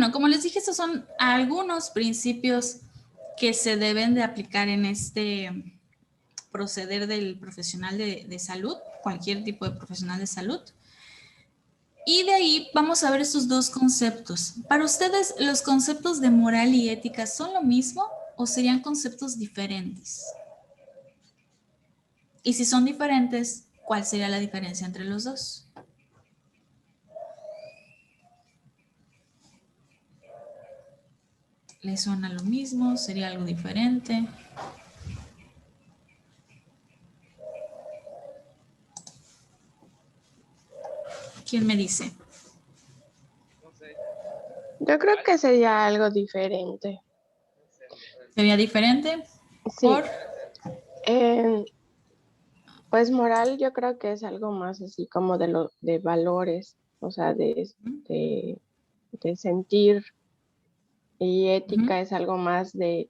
bueno, como les dije, estos son algunos principios que se deben de aplicar en este proceder del profesional de salud, cualquier tipo de profesional de salud. Y de ahí vamos a ver estos dos conceptos. Para ustedes, ¿los conceptos de moral y ética son lo mismo o serían conceptos diferentes? Y si son diferentes, ¿cuál sería la diferencia entre los dos? ¿Les suena lo mismo? ¿Sería algo diferente? ¿Quién me dice? Yo creo que sería algo diferente. ¿Sería diferente? Sí. ¿Por? Pues moral yo creo que es algo más así como de valores, o sea, de sentir, y ética es algo más de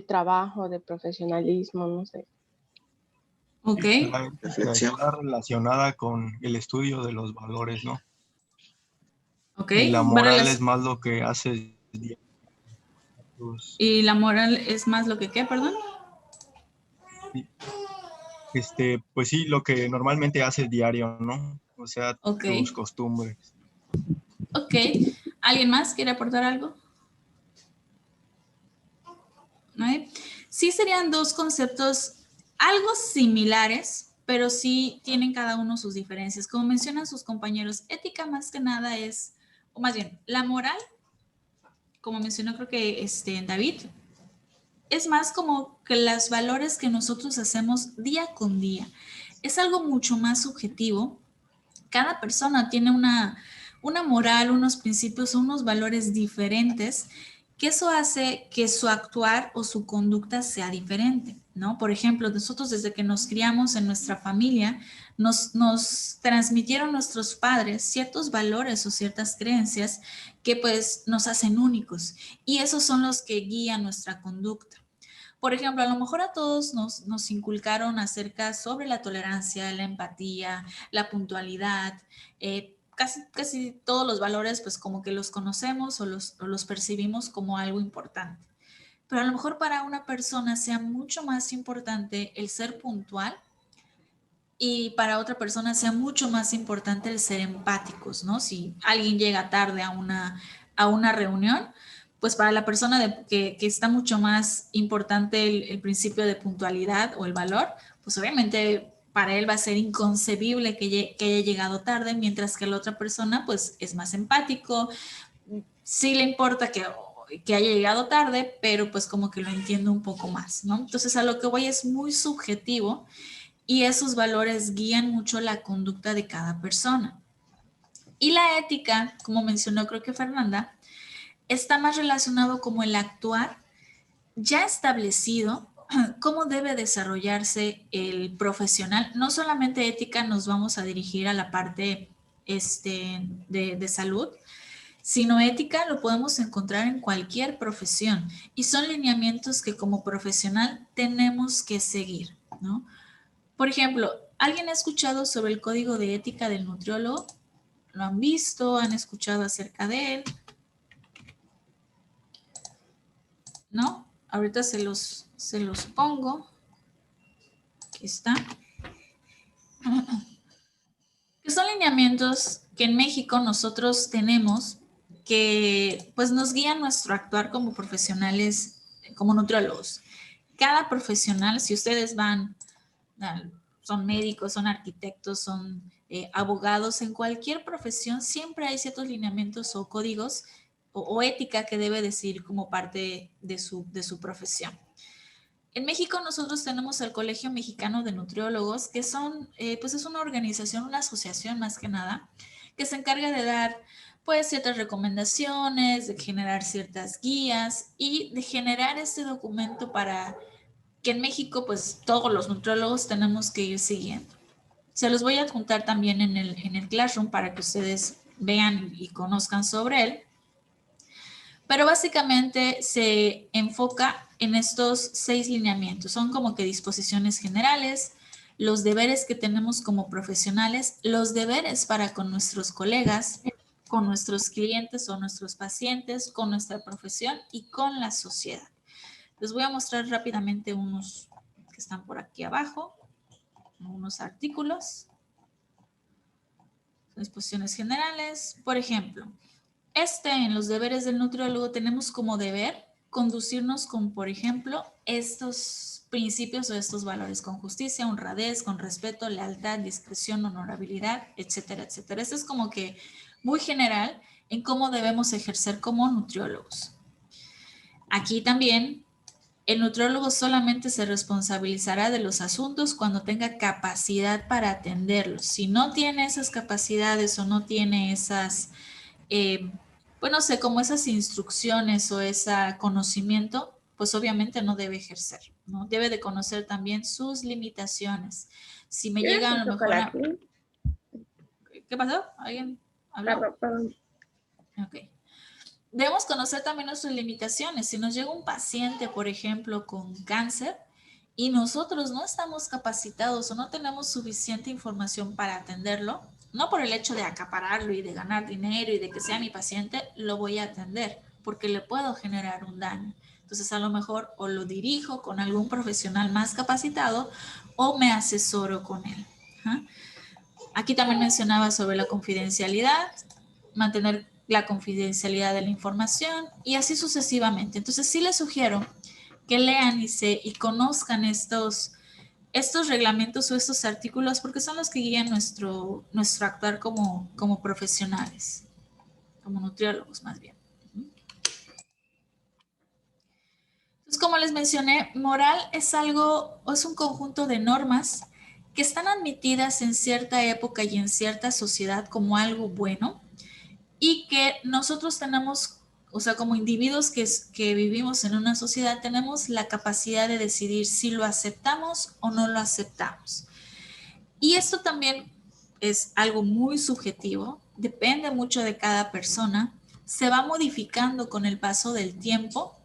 trabajo, de profesionalismo, no sé. Ok. La ética está relacionada con el estudio de los valores, ¿no? Ok. Y la moral es más lo que haces. ¿Y la moral es más lo que qué, perdón? Pues sí, lo que normalmente haces diario, ¿no? O sea, Ok. tus costumbres. Ok. ¿Alguien más quiere aportar algo? ¿No? Sí serían dos conceptos algo similares, pero sí tienen cada uno sus diferencias. Como mencionan sus compañeros, ética más que nada es, o más bien, la moral, como mencionó creo que David, es más como que los valores que nosotros hacemos día con día. Es algo mucho más subjetivo. Cada persona tiene una moral, unos principios, unos valores diferentes, que eso hace que su actuar o su conducta sea diferente, ¿no? Por ejemplo, nosotros desde que nos criamos en nuestra familia, nos transmitieron nuestros padres ciertos valores o ciertas creencias que pues nos hacen únicos y esos son los que guían nuestra conducta. Por ejemplo, a lo mejor a todos nos inculcaron acerca sobre la tolerancia, la empatía, la puntualidad, casi todos los valores pues como que los conocemos o los percibimos como algo importante. Pero a lo mejor para una persona sea mucho más importante el ser puntual y para otra persona sea mucho más importante el ser empáticos, ¿no? Si alguien llega tarde a una reunión, pues para la persona que está mucho más importante el principio de puntualidad o el valor, pues obviamente para él va a ser inconcebible que haya llegado tarde, mientras que la otra persona pues es más empático, sí le importa que haya llegado tarde, pero pues como que lo entiende un poco más, ¿no? Entonces a lo que voy es muy subjetivo y esos valores guían mucho la conducta de cada persona. Y la ética, como mencionó creo que Fernanda, está más relacionado como el actuar ya establecido, cómo debe desarrollarse el profesional. No solamente ética nos vamos a dirigir a la parte de salud, sino ética lo podemos encontrar en cualquier profesión y son lineamientos que como profesional tenemos que seguir, ¿no? Por ejemplo, ¿alguien ha escuchado sobre el código de ética del nutriólogo? ¿Lo han visto? ¿Han escuchado acerca de él? ¿No? Ahorita se los pongo. Aquí está. Que son lineamientos que en México nosotros tenemos que pues nos guían nuestro actuar como profesionales, como nutriólogos. Cada profesional, si ustedes van son médicos, son arquitectos, son abogados, en cualquier profesión siempre hay ciertos lineamientos o códigos o ética que debe decir como parte de su profesión. En México nosotros tenemos el Colegio Mexicano de Nutriólogos, que pues es una organización, una asociación más que nada, que se encarga de dar pues ciertas recomendaciones, de generar ciertas guías y de generar este documento para que en México pues todos los nutriólogos tenemos que ir siguiendo. Se los voy a juntar también en el Classroom para que ustedes vean y conozcan sobre él. Pero básicamente se enfoca en estos 6 lineamientos. Son como que disposiciones generales, los deberes que tenemos como profesionales, los deberes para con nuestros colegas, con nuestros clientes o nuestros pacientes, con nuestra profesión y con la sociedad. Les voy a mostrar rápidamente unos que están por aquí abajo, unos artículos, disposiciones generales. Por ejemplo, en los deberes del nutriólogo tenemos como deber conducirnos con, por ejemplo, estos principios o estos valores: con justicia, honradez, con respeto, lealtad, discreción, honorabilidad, etcétera, etcétera. Esto es como que muy general en cómo debemos ejercer como nutriólogos. Aquí también el nutriólogo solamente se responsabilizará de los asuntos cuando tenga capacidad para atenderlos. Si no tiene esas capacidades o no tiene esas, pues no sé, como esas instrucciones o ese conocimiento, pues obviamente no debe ejercer, ¿no? Debe de conocer también sus limitaciones. Si me llega a lo mejor a... ¿Qué pasó? ¿Alguien habló? Perdón. Ok. Debemos conocer también nuestras limitaciones. Si nos llega un paciente, por ejemplo, con cáncer y nosotros no estamos capacitados o no tenemos suficiente información para atenderlo, no por el hecho de acapararlo y de ganar dinero y de que sea mi paciente, lo voy a atender porque le puedo generar un daño. Entonces, a lo mejor o lo dirijo con algún profesional más capacitado o me asesoro con él. ¿Ah? Aquí también mencionaba sobre la confidencialidad, mantener la confidencialidad de la información y así sucesivamente. Entonces sí les sugiero que lean y conozcan estos reglamentos o estos artículos porque son los que guían nuestro actuar como profesionales, como nutriólogos más bien. Entonces, como les mencioné, moral es un conjunto de normas que están admitidas en cierta época y en cierta sociedad como algo bueno, y que nosotros tenemos, o sea, como individuos que vivimos en una sociedad, tenemos la capacidad de decidir si lo aceptamos o no lo aceptamos. Y esto también es algo muy subjetivo, depende mucho de cada persona, se va modificando con el paso del tiempo.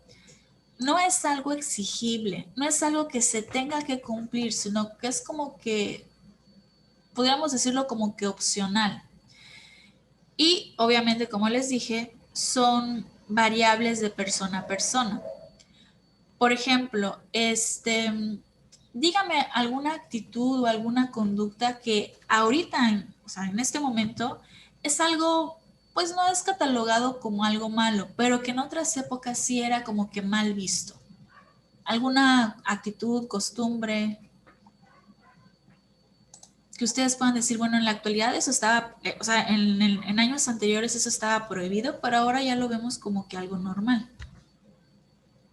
No es algo exigible, no es algo que se tenga que cumplir, sino que es como que, podríamos decirlo como que opcional. Y obviamente, como les dije, son variables de persona a persona. Por ejemplo, dígame alguna actitud o alguna conducta que ahorita, o sea, en este momento, es algo, pues no es catalogado como algo malo, pero que en otras épocas sí era como que mal visto. ¿Alguna actitud, costumbre que ustedes puedan decir, bueno, en la actualidad eso estaba, o sea, en años anteriores eso estaba prohibido, pero ahora ya lo vemos como que algo normal?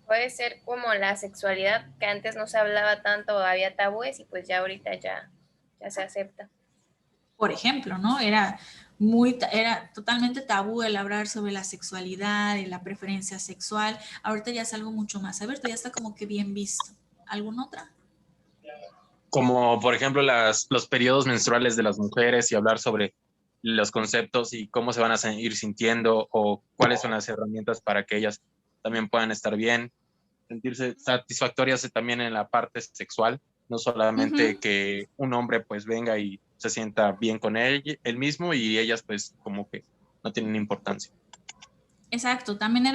Puede ser como la sexualidad, que antes no se hablaba tanto, había tabúes y pues ya ahorita ya se acepta. Por ejemplo, ¿no? Era totalmente tabú el hablar sobre la sexualidad y la preferencia sexual. Ahorita ya es algo mucho más abierto, ya está como que bien visto. ¿Alguna otra? Como por ejemplo los periodos menstruales de las mujeres y hablar sobre los conceptos y cómo se van a ir sintiendo o cuáles son las herramientas para que ellas también puedan estar bien, sentirse satisfactorias también en la parte sexual, no solamente que un hombre pues venga y se sienta bien con él mismo y ellas pues como que no tienen importancia. Exacto, también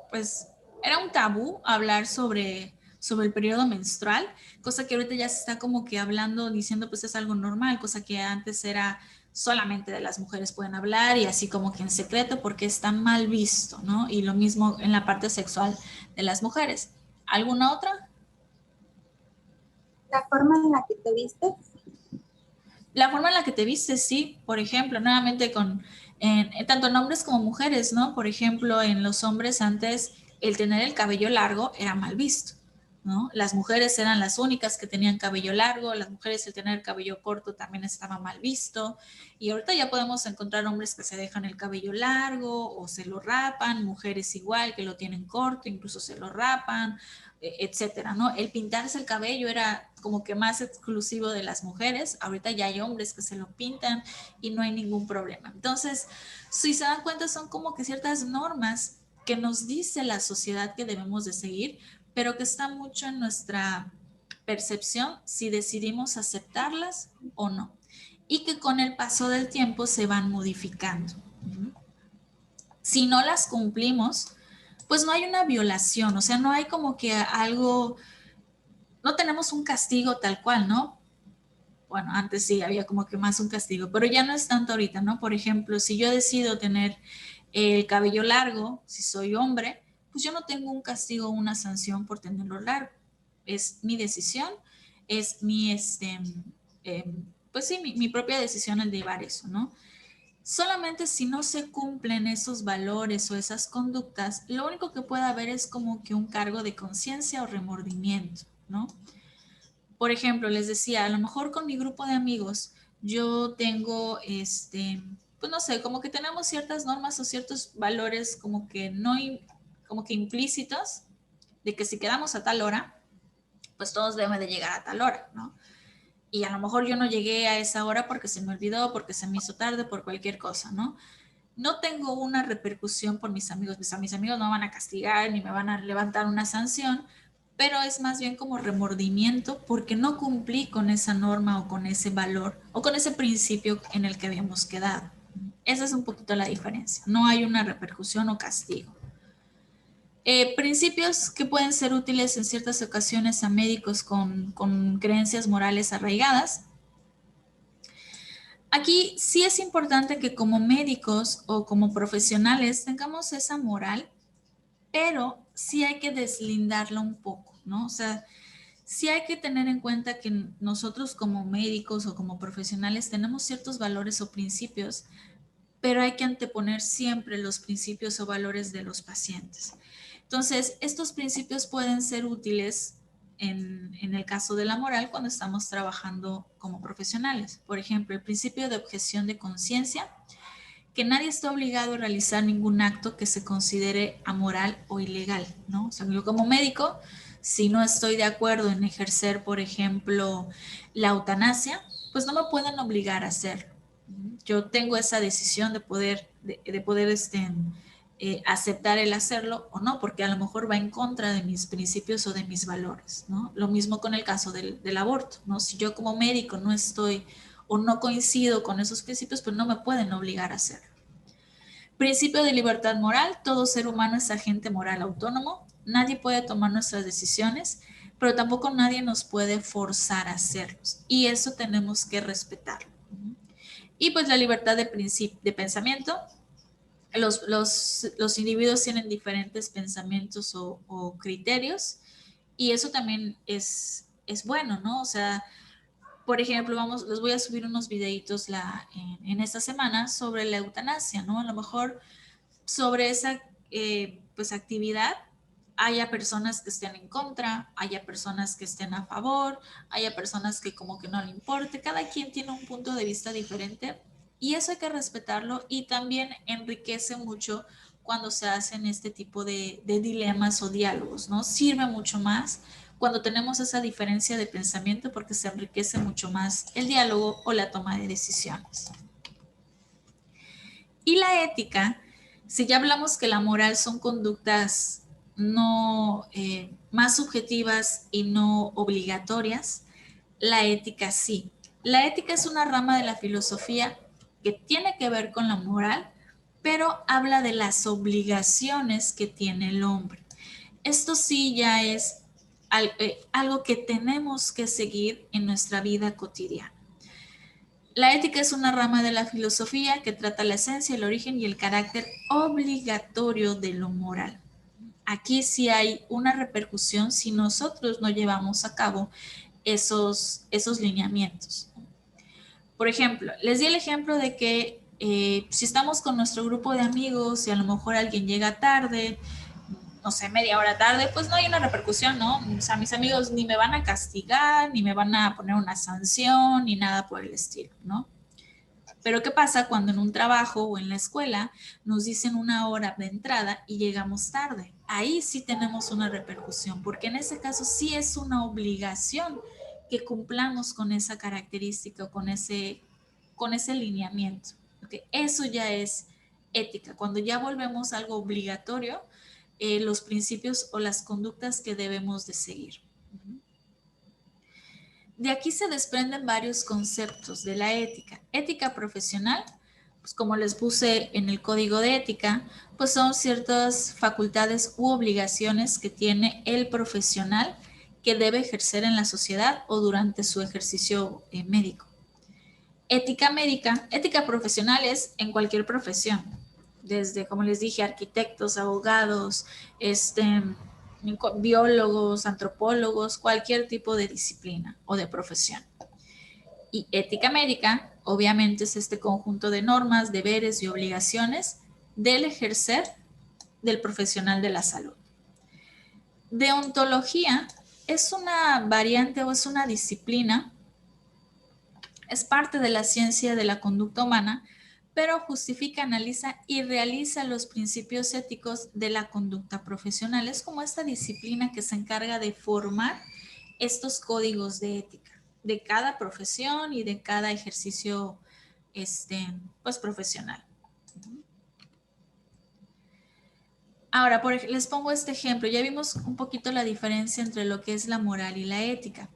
pues, era un tabú hablar sobre el periodo menstrual, cosa que ahorita ya se está como que hablando, diciendo pues es algo normal, cosa que antes era solamente de las mujeres pueden hablar y así como que en secreto porque está mal visto, ¿no? Y lo mismo en la parte sexual de las mujeres. ¿Alguna otra? La forma en la que te vistes. La forma en la que te vistes, sí, por ejemplo, nuevamente tanto en hombres como mujeres, ¿no? Por ejemplo, en los hombres antes el tener el cabello largo era mal visto, ¿no? Las mujeres eran las únicas que tenían cabello largo, las mujeres el tener cabello corto también estaba mal visto, y ahorita ya podemos encontrar hombres que se dejan el cabello largo o se lo rapan, mujeres igual que lo tienen corto, incluso se lo rapan, etcétera, ¿no? El pintarse el cabello era como que más exclusivo de las mujeres, ahorita ya hay hombres que se lo pintan y no hay ningún problema. Entonces, si se dan cuenta, son como que ciertas normas que nos dice la sociedad que debemos de seguir, pero que está mucho en nuestra percepción si decidimos aceptarlas o no, y que con el paso del tiempo se van modificando. Si no las cumplimos, pues no hay una violación, o sea, no hay como que algo, no tenemos un castigo tal cual, ¿no? Bueno, antes sí había como que más un castigo, pero ya no es tanto ahorita, ¿no? Por ejemplo, si yo decido tener el cabello largo, si soy hombre, pues yo no tengo un castigo o una sanción por tenerlo largo. Es mi decisión, es mi, pues sí, mi propia decisión el llevar eso, ¿no? Solamente si no se cumplen esos valores o esas conductas, lo único que puede haber es como que un cargo de conciencia o remordimiento, ¿no? Por ejemplo, les decía, a lo mejor con mi grupo de amigos, yo tengo, pues no sé, como que tenemos ciertas normas o ciertos valores como que no, como que implícitos, de que si quedamos a tal hora, pues todos deben de llegar a tal hora, ¿no? Y a lo mejor yo no llegué a esa hora porque se me olvidó, porque se me hizo tarde, por cualquier cosa, ¿no? No tengo una repercusión por mis amigos, mis amigos no van a castigar ni me van a levantar una sanción, pero es más bien como remordimiento porque no cumplí con esa norma o con ese valor o con ese principio en el que habíamos quedado. Esa es un poquito la diferencia. No hay una repercusión o castigo. Principios que pueden ser útiles en ciertas ocasiones a médicos con creencias morales arraigadas. Aquí sí es importante que como médicos o como profesionales tengamos esa moral, pero sí hay que deslindarla un poco, ¿no? O sea, sí hay que tener en cuenta que nosotros como médicos o como profesionales tenemos ciertos valores o principios, pero hay que anteponer siempre los principios o valores de los pacientes. Entonces, estos principios pueden ser útiles en el caso de la moral cuando estamos trabajando como profesionales. Por ejemplo, el principio de objeción de conciencia, que nadie está obligado a realizar ningún acto que se considere amoral o ilegal, ¿no? O sea, yo como médico, si no estoy de acuerdo en ejercer, por ejemplo, la eutanasia, pues no me pueden obligar a hacerlo. Yo tengo esa decisión de poder aceptar el hacerlo o no, porque a lo mejor va en contra de mis principios o de mis valores, ¿no? Lo mismo con el caso del aborto, ¿no? Si yo como médico no estoy o no coincido con esos principios, pues no me pueden obligar a hacerlo. Principio de libertad moral, todo ser humano es agente moral autónomo, nadie puede tomar nuestras decisiones, pero tampoco nadie nos puede forzar a hacerlos, y eso tenemos que respetarlo. Y pues la libertad de pensamiento, los individuos tienen diferentes pensamientos o criterios, y eso también es bueno, ¿no? O sea, por ejemplo, les voy a subir unos videitos en esta semana sobre la eutanasia, ¿no? A lo mejor sobre esa pues actividad haya personas que estén en contra, haya personas que estén a favor, haya personas que como que no le importe, cada quien tiene un punto de vista diferente y eso hay que respetarlo y también enriquece mucho cuando se hacen este tipo de dilemas o diálogos, ¿no? Sirve mucho más cuando tenemos esa diferencia de pensamiento porque se enriquece mucho más el diálogo o la toma de decisiones. Y la ética, si ya hablamos que la moral son conductas no más subjetivas y no obligatorias, la ética sí. La ética es una rama de la filosofía que tiene que ver con la moral, pero habla de las obligaciones que tiene el hombre. Esto sí ya es algo que tenemos que seguir en nuestra vida cotidiana. La ética es una rama de la filosofía que trata la esencia, el origen y el carácter obligatorio de lo moral. Aquí sí hay una repercusión si nosotros no llevamos a cabo esos lineamientos. Por ejemplo, les di el ejemplo de que si estamos con nuestro grupo de amigos y a lo mejor alguien llega tarde, no sé, media hora tarde, pues no hay una repercusión, ¿no? O sea, mis amigos ni me van a castigar, ni me van a poner una sanción, ni nada por el estilo, ¿no? Pero ¿qué pasa cuando en un trabajo o en la escuela nos dicen una hora de entrada y llegamos tarde? Ahí sí tenemos una repercusión, porque en ese caso sí es una obligación que cumplamos con esa característica o con ese lineamiento. ¿Okay? Eso ya es ética. Cuando ya volvemos a algo obligatorio, los principios o las conductas que debemos de seguir. De aquí se desprenden varios conceptos de la ética. Ética profesional, pues como les puse en el código de ética, pues son ciertas facultades u obligaciones que tiene el profesional que debe ejercer en la sociedad o durante su ejercicio médico. Ética médica, ética profesional es en cualquier profesión, desde, como les dije, arquitectos, abogados, biólogos, antropólogos, cualquier tipo de disciplina o de profesión. Y ética médica, obviamente, es este conjunto de normas, deberes y obligaciones del ejercer del profesional de la salud. Deontología es una variante o es una disciplina, es parte de la ciencia de la conducta humana, pero justifica, analiza y realiza los principios éticos de la conducta profesional. Es como esta disciplina que se encarga de formar estos códigos de ética de cada profesión y de cada ejercicio pues, profesional. Ahora, les pongo este ejemplo. Ya vimos un poquito la diferencia entre lo que es la moral y la ética.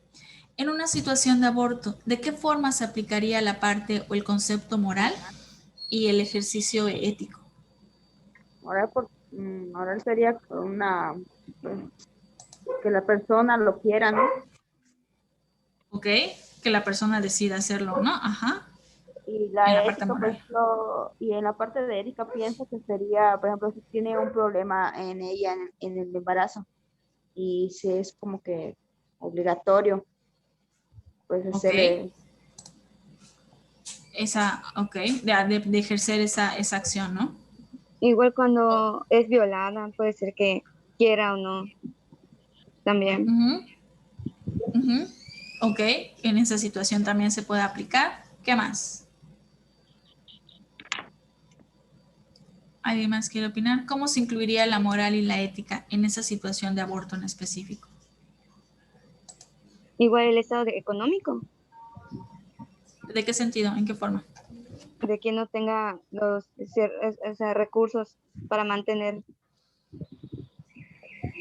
En una situación de aborto, ¿de qué forma se aplicaría la parte o el concepto moral y el ejercicio ético? Moral sería pues, que la persona lo quiera, ¿no? Ok, que la persona decida hacerlo, ¿no? Ajá. Y En la la parte ética, pues, moral. y en la parte de ética pienso que sería, por ejemplo, si tiene un problema en ella, en el embarazo, y si es como que obligatorio, pues Ok. hacerle, Ok, de ejercer esa acción, ¿no? Igual Oh, cuando es violada, puede ser que quiera o no también. ujú, ujú. Ok, en esa situación también se puede aplicar. ¿Qué más? ¿Alguien más quiere opinar? ¿Cómo se incluiría la moral y la ética en esa situación de aborto en específico? Igual el estado económico, ¿De qué sentido? ¿En qué forma? de que no tenga o sea, recursos para mantener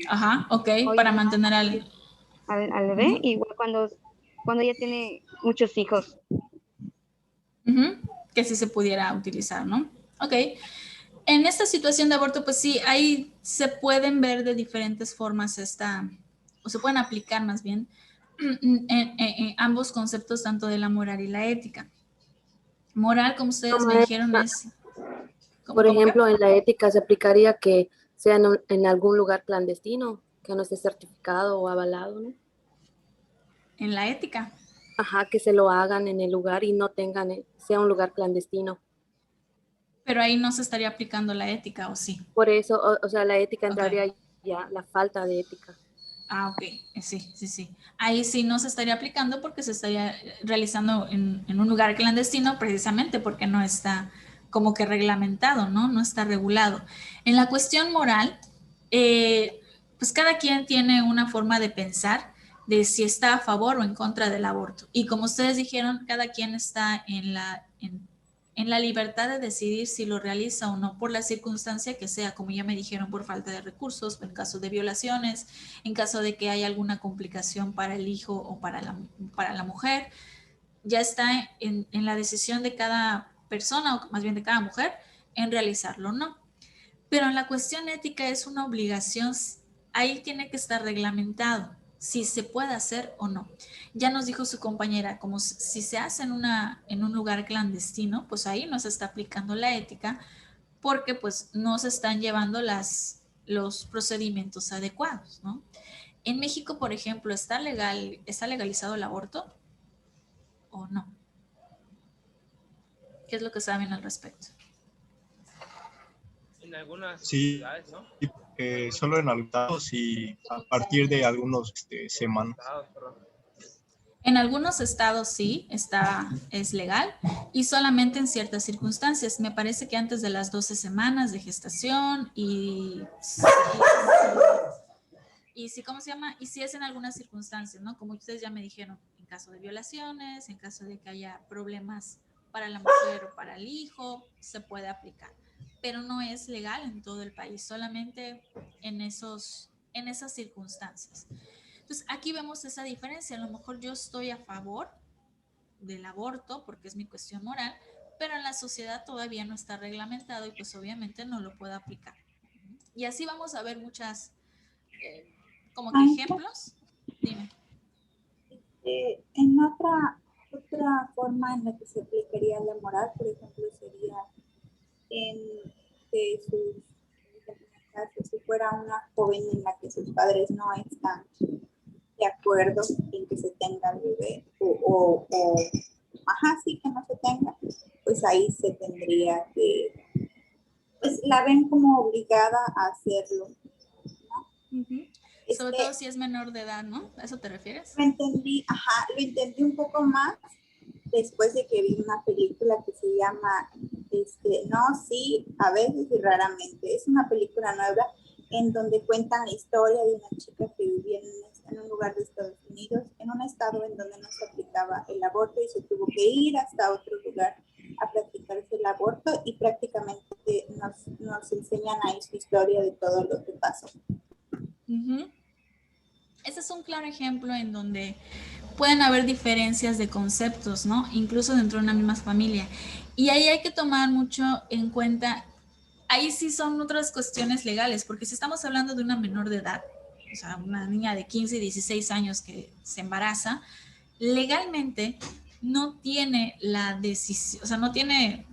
Ajá, ok, hoy para en día mantener al... al bebé, Ujú, igual cuando ya tiene muchos hijos. ujú, que sí se pudiera utilizar, ¿no? Ok. En esta situación de aborto, pues sí, ahí se pueden ver de diferentes formas o se pueden aplicar más bien en ambos conceptos, tanto de la moral y la ética. Moral, como ustedes Como me dijeron, ética, es... ¿Cómo, por cómo qué? ejemplo, en la ética se aplicaría que sea en algún lugar clandestino, que no esté certificado o avalado, ¿no? En la ética. Ajá, que se lo hagan en el lugar y no tengan, sea un lugar clandestino. Pero ahí no se estaría aplicando la ética, ¿o sí? Por eso, o sea, la ética Ok. entraría ya, la falta de ética. Ah, ok. Sí, sí, sí. Ahí sí no se estaría aplicando porque se estaría realizando en un lugar clandestino precisamente porque no está como que reglamentado, ¿no? No está regulado. En la cuestión moral, pues cada quien tiene una forma de pensar de si está a favor o en contra del aborto. Y como ustedes dijeron, cada quien está en la libertad de decidir si lo realiza o no por la circunstancia que sea, como ya me dijeron, por falta de recursos, en caso de violaciones, en caso de que haya alguna complicación para el hijo o para la mujer. Ya está en la decisión de cada persona, o más bien de cada mujer, en realizarlo o no. Pero en la cuestión ética es una obligación, ahí tiene que estar reglamentado si se puede hacer o no. Ya nos dijo su compañera, como si se hace en un lugar clandestino, pues ahí no se está aplicando la ética porque pues no se están llevando los procedimientos adecuados, ¿no? En México, por ejemplo, ¿está legalizado el aborto o no? ¿Qué es lo que saben al respecto? En algunas sí, ciudades, ¿no? Solo en algunos estados y a partir de algunos semanas. En algunos estados sí, es legal y solamente en ciertas circunstancias. Me parece que antes de las 12 semanas de gestación y sí, ¿cómo se llama? Y sí es en algunas circunstancias, ¿no? Como ustedes ya me dijeron, en caso de violaciones, en caso de que haya problemas para la mujer o para el hijo, se puede aplicar. Pero no es legal en todo el país, solamente en esas circunstancias. Entonces, aquí vemos esa diferencia. A lo mejor yo estoy a favor del aborto porque es mi cuestión moral, pero en la sociedad todavía no está reglamentado y pues obviamente no lo puede aplicar. Y así vamos a ver muchas, como que ejemplos. Dime. En otra forma en la que se aplicaría la moral, por ejemplo, sería en que sus, por ejemplo, en el caso, si fuera una joven en la que sus padres no están de acuerdo en que se tenga el bebé ajá, sí, que no se tenga, pues ahí se tendría que, pues la ven como obligada a hacerlo, ¿no? Sobre todo si es menor de edad, ¿no? ¿A eso te refieres? Lo entendí un poco más después de que vi una película que se llama No, sí, a veces y raramente. Es una película nueva en donde cuentan la historia de una chica que vivía en un lugar de Estados Unidos, en un estado en donde no se aplicaba el aborto y se tuvo que ir hasta otro lugar a practicarse el aborto y prácticamente nos enseñan ahí su historia de todo lo que pasó. Ese es un claro ejemplo en donde pueden haber diferencias de conceptos, ¿no? Incluso dentro de una misma familia. Y ahí hay que tomar mucho en cuenta, ahí sí son otras cuestiones legales, porque si estamos hablando de una menor de edad, o sea, una niña de 15, 16 años que se embaraza, legalmente no tiene la decisión, o sea, no tiene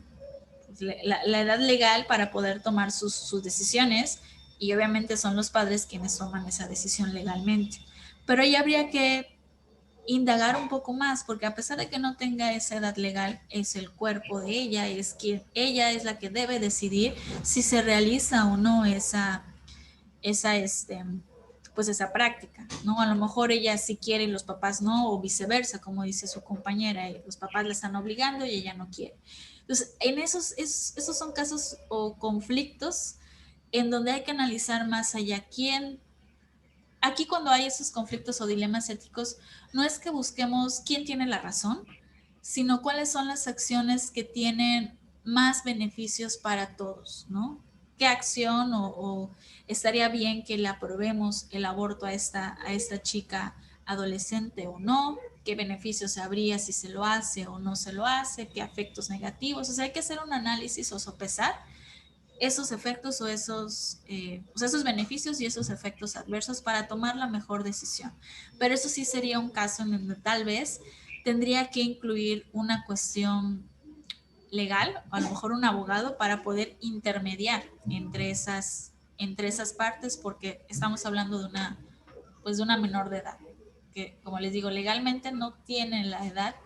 la edad legal para poder tomar sus decisiones, y obviamente son los padres quienes toman esa decisión legalmente. Pero ahí habría que indagar un poco más, porque a pesar de que no tenga esa edad legal, es el cuerpo de ella, ella es la que debe decidir si se realiza o no pues esa práctica, ¿no? A lo mejor ella sí quiere y los papás no, o viceversa, como dice su compañera, los papás la están obligando y ella no quiere. Entonces, en esos son casos o conflictos en donde hay que analizar más allá aquí cuando hay esos conflictos o dilemas éticos, no es que busquemos quién tiene la razón, sino cuáles son las acciones que tienen más beneficios para todos, ¿no? ¿Qué acción o estaría bien que le aprobemos el aborto a esta chica adolescente o no? ¿Qué beneficios habría si se lo hace o no se lo hace? ¿Qué efectos negativos? O sea, hay que hacer un análisis o sopesar esos efectos o esos beneficios y esos efectos adversos para tomar la mejor decisión. Pero eso sí sería un caso en donde tal vez tendría que incluir una cuestión legal, o a lo mejor un abogado para poder intermediar entre esas partes, porque estamos hablando de una menor de edad, que como les digo, legalmente no tiene la edad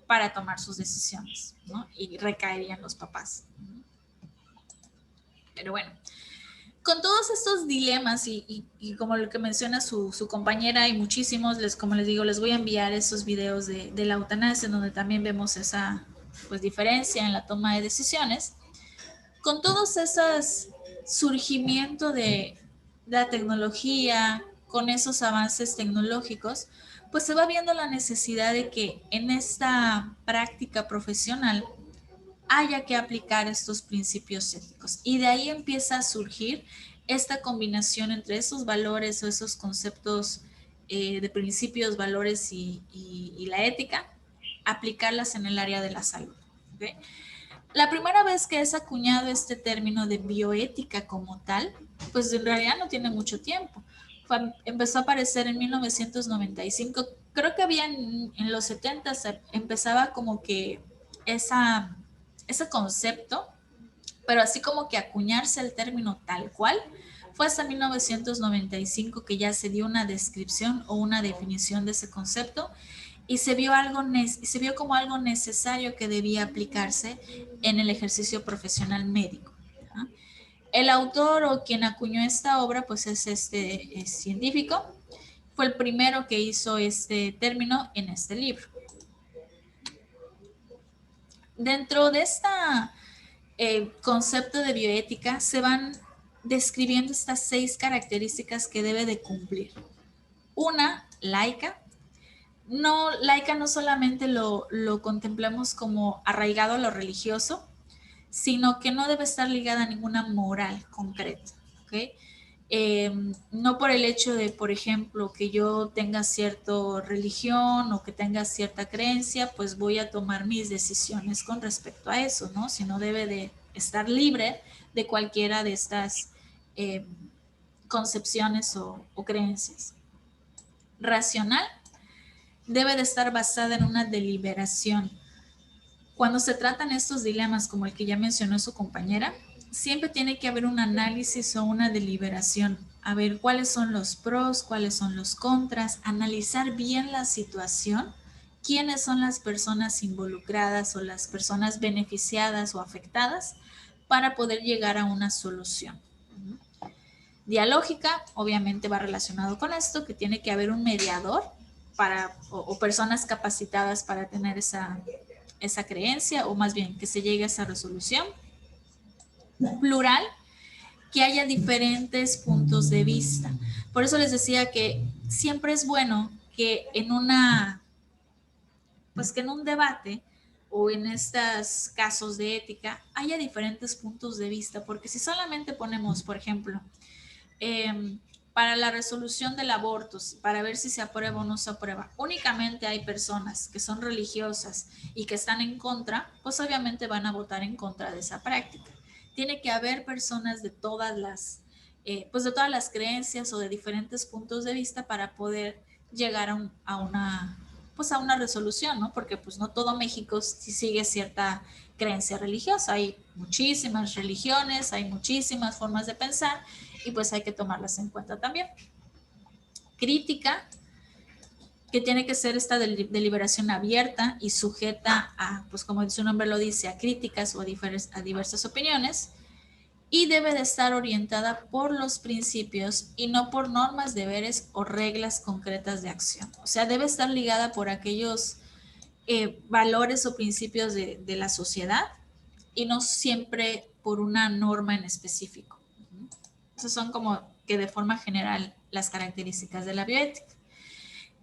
para tomar sus decisiones, ¿no? Y recaerían los papás. Pero bueno, con todos estos dilemas y como lo que menciona su compañera y muchísimos, como les digo, les voy a enviar esos videos de la eutanasia en donde también vemos esa pues diferencia en la toma de decisiones. Con todos esos surgimiento de la tecnología, con esos avances tecnológicos, pues se va viendo la necesidad de que en esta práctica profesional haya que aplicar estos principios éticos. Y de ahí empieza a surgir esta combinación entre esos valores o esos conceptos de principios, valores y la ética, aplicarlas en el área de la salud. ¿Okay? La primera vez que es acuñado este término de bioética como tal, pues en realidad no tiene mucho tiempo. Empezó a aparecer en 1995. Creo que había en los 70 empezaba como que ese concepto, pero así como que acuñarse el término tal cual, fue hasta 1995 que ya se dio una descripción o una definición de ese concepto y se vio como algo necesario que debía aplicarse en el ejercicio profesional médico. ¿No? El autor o quien acuñó esta obra pues es científico, fue el primero que hizo este término en este libro. Dentro de este concepto de bioética se van describiendo estas 6 características que debe de cumplir. Una, laica. Laica no solamente lo contemplamos como arraigado a lo religioso, sino que no debe estar ligada a ninguna moral concreta. ¿Okay? No por el hecho de, por ejemplo, que yo tenga cierta religión o que tenga cierta creencia, pues voy a tomar mis decisiones con respecto a eso, ¿no? Sino debe de estar libre de cualquiera de estas concepciones o creencias. Racional debe de estar basada en una deliberación. Cuando se tratan estos dilemas como el que ya mencionó su compañera, siempre tiene que haber un análisis o una deliberación, a ver cuáles son los pros, cuáles son los contras, analizar bien la situación, quiénes son las personas involucradas o las personas beneficiadas o afectadas para poder llegar a una solución. Dialógica, obviamente va relacionado con esto, que tiene que haber un mediador o personas capacitadas para tener esa creencia, o más bien que se llegue a esa resolución. Plural, que haya diferentes puntos de vista. Por eso les decía que siempre es bueno que en que en un debate o en estos casos de ética haya diferentes puntos de vista, porque si solamente ponemos, por ejemplo, para la resolución del aborto, para ver si se aprueba o no se aprueba, únicamente hay personas que son religiosas y que están en contra, pues obviamente van a votar en contra de esa práctica. Tiene que haber personas de todas las creencias o de diferentes puntos de vista para poder llegar a una resolución, ¿no? Porque pues no todo México sigue cierta creencia religiosa. Hay muchísimas religiones, hay muchísimas formas de pensar y pues hay que tomarlas en cuenta también. Crítica, que tiene que ser esta deliberación abierta y sujeta a, pues como su nombre lo dice, a críticas o a diversas opiniones, y debe de estar orientada por los principios y no por normas, deberes o reglas concretas de acción. O sea, debe estar ligada por aquellos valores o principios de la sociedad y no siempre por una norma en específico. Esas son como que de forma general las características de la bioética.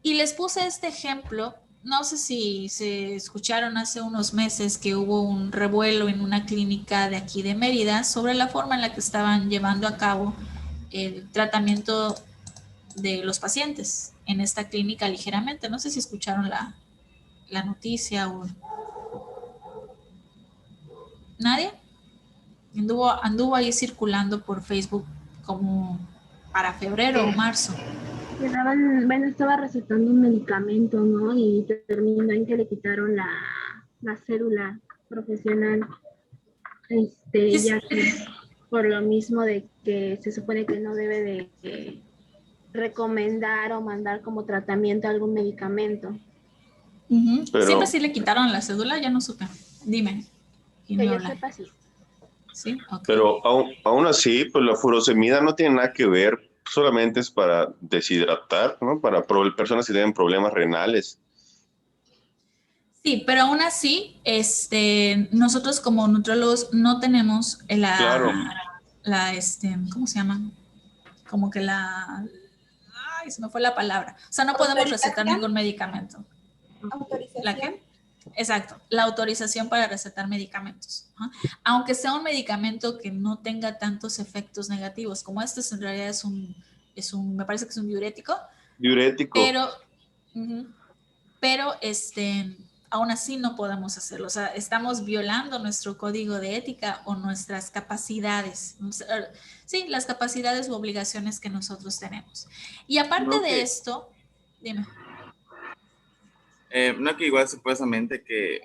Y les puse este ejemplo, no sé si se escucharon hace unos meses que hubo un revuelo en una clínica de aquí de Mérida sobre la forma en la que estaban llevando a cabo el tratamiento de los pacientes en esta clínica ligeramente. No sé si escucharon la noticia o... ¿Nadie? Anduvo ahí circulando por Facebook como para febrero o marzo. Estaba recetando un medicamento, ¿no? Y terminó en que le quitaron la cédula profesional. Ya que por lo mismo de que se supone que no debe de recomendar o mandar como tratamiento algún medicamento. Pero, siempre sí le quitaron la cédula, ya no supe. Dime. Que yo sepa, sí. Sí, okay. Pero aún así, pues la furosemida no tiene nada que ver, solamente es para deshidratar, ¿no? Para personas que tienen problemas renales. Sí, pero aún así, nosotros como nutriólogos no tenemos ¿cómo se llama? Como que ay, se me fue la palabra. O sea, no podemos recetar ningún medicamento. ¿Autorización? ¿La qué? Exacto, la autorización para recetar medicamentos. Aunque sea un medicamento que no tenga tantos efectos negativos, como en realidad me parece que es un diurético. Diurético. Pero aún así no podemos hacerlo. O sea, estamos violando nuestro código de ética o nuestras capacidades. Sí, las capacidades u obligaciones que nosotros tenemos. Y aparte de esto, dime. No, que igual supuestamente que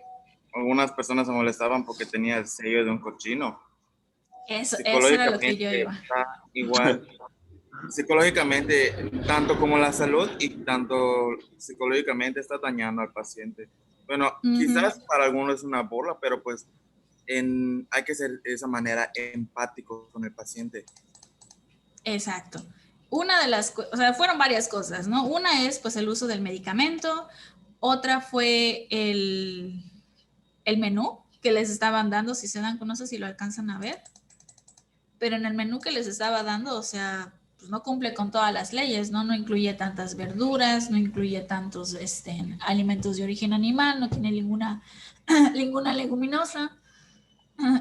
algunas personas se molestaban porque tenía el sello de un cochino. Eso era lo que yo iba. Igual, psicológicamente, tanto como la salud y tanto psicológicamente está dañando al paciente. Bueno, quizás para algunos es una burla, pero pues hay que ser de esa manera empático con el paciente. Exacto. Fueron varias cosas, ¿no? Una es pues el uso del medicamento. Otra fue el menú que les estaban dando, si se dan, no sé si lo alcanzan a ver, pero en el menú que les estaba dando, o sea, pues no cumple con todas las leyes, ¿no? No incluye tantas verduras, no incluye tantos alimentos de origen animal, no tiene ninguna leguminosa.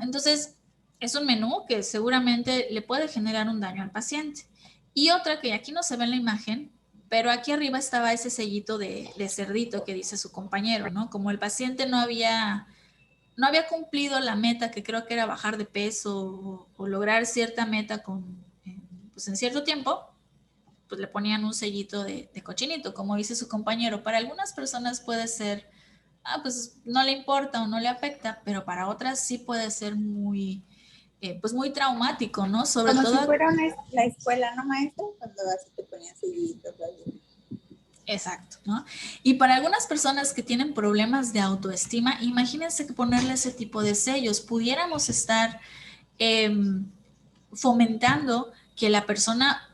Entonces, es un menú que seguramente le puede generar un daño al paciente. Y otra que aquí no se ve en la imagen, pero aquí arriba estaba ese sellito de cerdito que dice su compañero, ¿no? Como el paciente no había cumplido la meta, que creo que era bajar de peso o lograr cierta meta pues en cierto tiempo, pues le ponían un sellito de cochinito, como dice su compañero. Para algunas personas puede ser, pues no le importa o no le afecta, pero para otras sí puede ser muy, pues muy traumático, ¿no? Sobre Como todo... si fuera la escuela, ¿no, maestra? Cuando así te ponían sellitos. Exacto, ¿no? Y para algunas personas que tienen problemas de autoestima, imagínense que ponerle ese tipo de sellos, pudiéramos estar fomentando que la persona,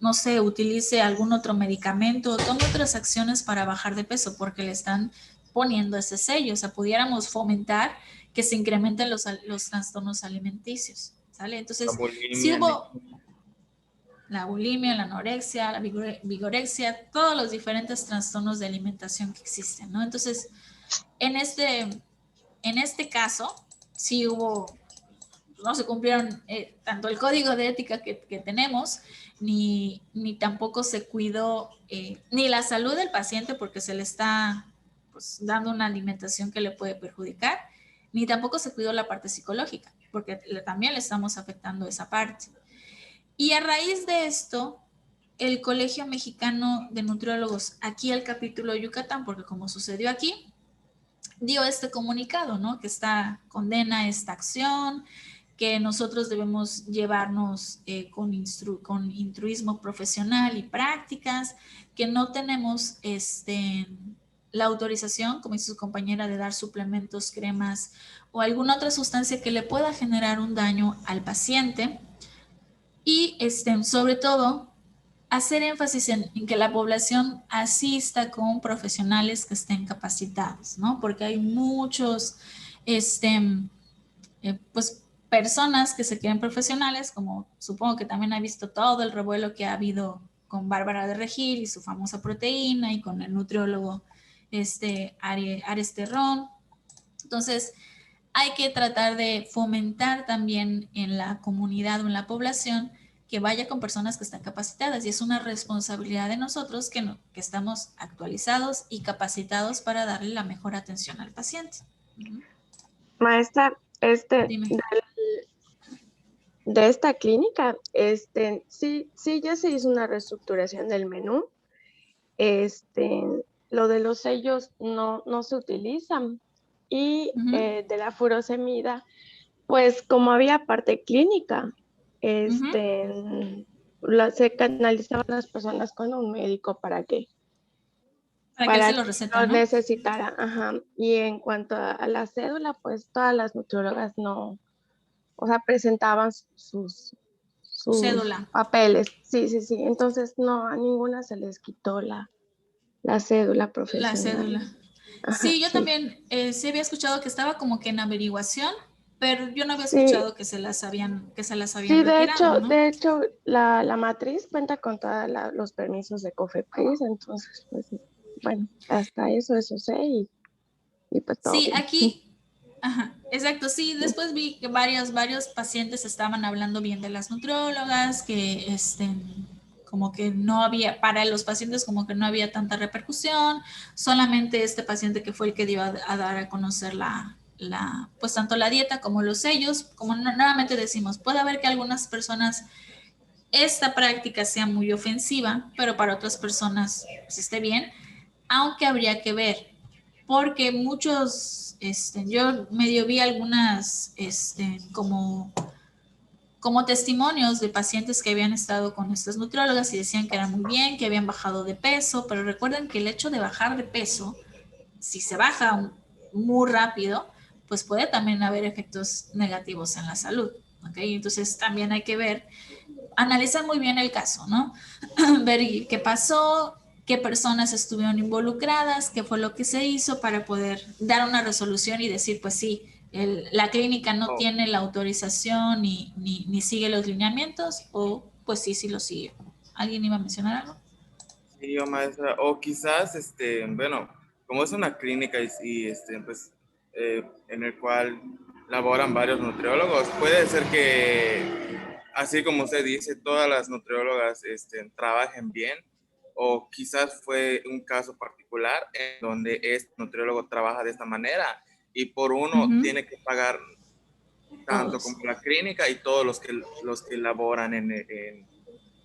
no sé, utilice algún otro medicamento o tome otras acciones para bajar de peso porque le están poniendo ese sello. O sea, pudiéramos fomentar que se incrementen los trastornos alimenticios, ¿sale? Entonces, si hubo... la bulimia, la anorexia, la vigorexia, todos los diferentes trastornos de alimentación que existen, ¿no? Entonces, en este caso, sí hubo, no se cumplieron tanto el código de ética que tenemos, ni tampoco se cuidó ni la salud del paciente porque se le está pues, dando una alimentación que le puede perjudicar, ni tampoco se cuidó la parte psicológica, porque también le estamos afectando esa parte. Y a raíz de esto, el Colegio Mexicano de Nutriólogos, aquí el capítulo Yucatán, porque como sucedió aquí, dio este comunicado, ¿no? Que condena esta acción, que nosotros debemos llevarnos con intruismo profesional y prácticas, que no tenemos la autorización, como dice su compañera, de dar suplementos, cremas o alguna otra sustancia que le pueda generar un daño al paciente. Y sobre todo, hacer énfasis en que la población asista con profesionales que estén capacitados, ¿no? Porque hay muchos, pues, personas que se creen profesionales, como supongo que también ha visto todo el revuelo que ha habido con Bárbara de Regil y su famosa proteína y con el nutriólogo Ares Terrón. Entonces, hay que tratar de fomentar también en la comunidad o en la población que vaya con personas que están capacitadas y es una responsabilidad de nosotros que estamos actualizados y capacitados para darle la mejor atención al paciente. Maestra, Dime. de esta clínica, sí, ya se hizo una reestructuración del menú. Lo de los sellos no se utilizan. Y de la furosemida, pues como había parte clínica, se canalizaban las personas con un médico para que se lo receta, ¿no? necesitara. Ajá. Y en cuanto a la cédula, pues todas las nutriólogas no, o sea, presentaban sus cédula. Papeles. Sí. Entonces, no, a ninguna se les quitó la cédula profesional. La cédula. Ajá, sí, yo también sí había escuchado que estaba como que en averiguación, pero yo no había escuchado que se las habían sí, retirado, ¿no? de hecho, la matriz cuenta con todos los permisos de COFEPRIS, entonces, pues, bueno, hasta eso sé y pues todo sí, bien. aquí, ajá, exacto, sí, después vi que varios pacientes estaban hablando bien de las nutriólogas, que como que no había, para los pacientes como que no había tanta repercusión, solamente este paciente que fue el que dio a dar a conocer pues tanto la dieta como los sellos, como nuevamente decimos, puede haber que algunas personas esta práctica sea muy ofensiva, pero para otras personas pues, esté bien, aunque habría que ver, porque muchos, yo medio vi algunas, como testimonios de pacientes que habían estado con estas nutriólogas y decían que eran muy bien, que habían bajado de peso, pero recuerden que el hecho de bajar de peso, si se baja muy rápido, pues puede también haber efectos negativos en la salud, ¿ok? Entonces también hay que ver, analizar muy bien el caso, ¿no? Ver qué pasó, qué personas estuvieron involucradas, qué fue lo que se hizo para poder dar una resolución y decir, pues sí, la clínica no tiene la autorización ni sigue los lineamientos, o pues sí lo sigue. ¿Alguien iba a mencionar algo? Sí, yo, maestra, o quizás, bueno, como es una clínica y pues, en el cual laboran varios nutriólogos, puede ser que así como usted dice, todas las nutriólogas trabajen bien, o quizás fue un caso particular en donde este nutriólogo trabaja de esta manera y por uno tiene que pagar tanto como la clínica y todos los que laboran en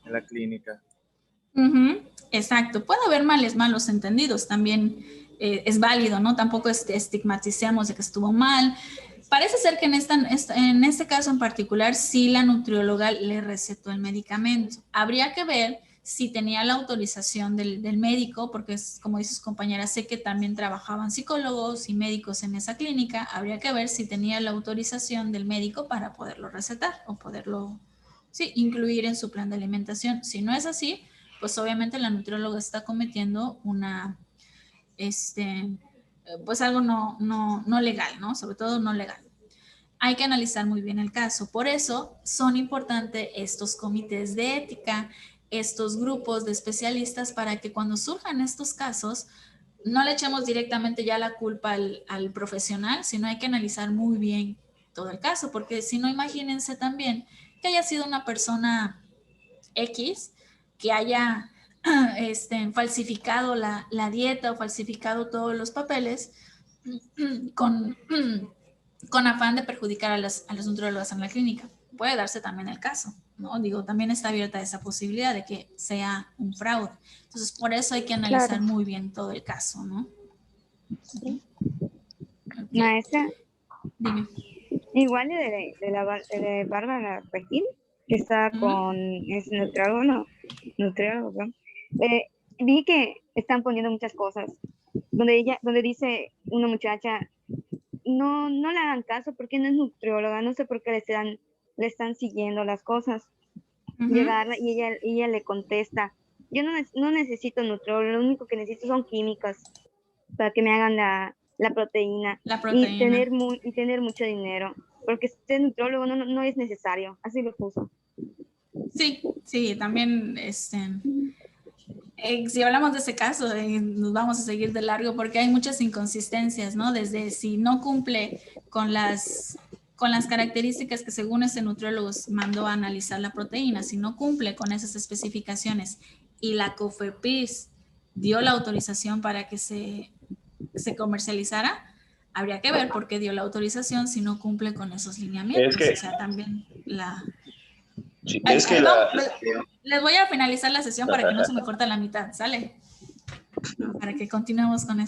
la clínica. Exacto, puede haber malos entendidos, también es válido, ¿no? Tampoco estigmaticemos de que estuvo mal. Parece ser que en este caso en particular sí la nutrióloga le recetó el medicamento. Habría que ver si tenía la autorización del médico, porque es, como dice su compañera, sé que también trabajaban psicólogos y médicos en esa clínica. Habría que ver si tenía la autorización del médico para poderlo recetar o poderlo, sí, incluir en su plan de alimentación. Si no es así, pues obviamente la nutrióloga está cometiendo pues algo no legal, ¿no? Sobre todo no legal. Hay que analizar muy bien el caso. Por eso son importantes estos comités de ética, estos grupos de especialistas, para que cuando surjan estos casos no le echemos directamente ya la culpa al profesional, sino hay que analizar muy bien todo el caso, porque si no, imagínense también que haya sido una persona X que haya falsificado la dieta o falsificado todos los papeles con afán de perjudicar a los nutriólogos en la clínica. Puede darse también el caso, ¿no? Digo, también está abierta esa posibilidad de que sea un fraude. Entonces, por eso hay que analizar muy bien todo el caso, ¿no? Sí. Okay. Maestra, dime. Igual de Bárbara Regil, que está con ese nutriólogo, vi que están poniendo muchas cosas, donde dice una muchacha, no le hagan caso porque no es nutrióloga, no sé por qué le están siguiendo las cosas. Llegarla y ella le contesta, yo no necesito nutriólogo, lo único que necesito son químicas para que me hagan la proteína. Y tener mucho dinero, porque ser nutriólogo no es necesario, así lo puso. Sí, también si hablamos de ese caso, nos vamos a seguir de largo porque hay muchas inconsistencias, ¿no? Desde si no cumple con las características que según ese nutriólogo mandó a analizar la proteína, si no cumple con esas especificaciones y la COFEPRIS dio la autorización para que se comercializara, habría que ver por qué dio la autorización si no cumple con esos lineamientos. O sea, también Sí, les voy a finalizar la sesión para que no se me corte la mitad, ¿sale? Para que continuemos con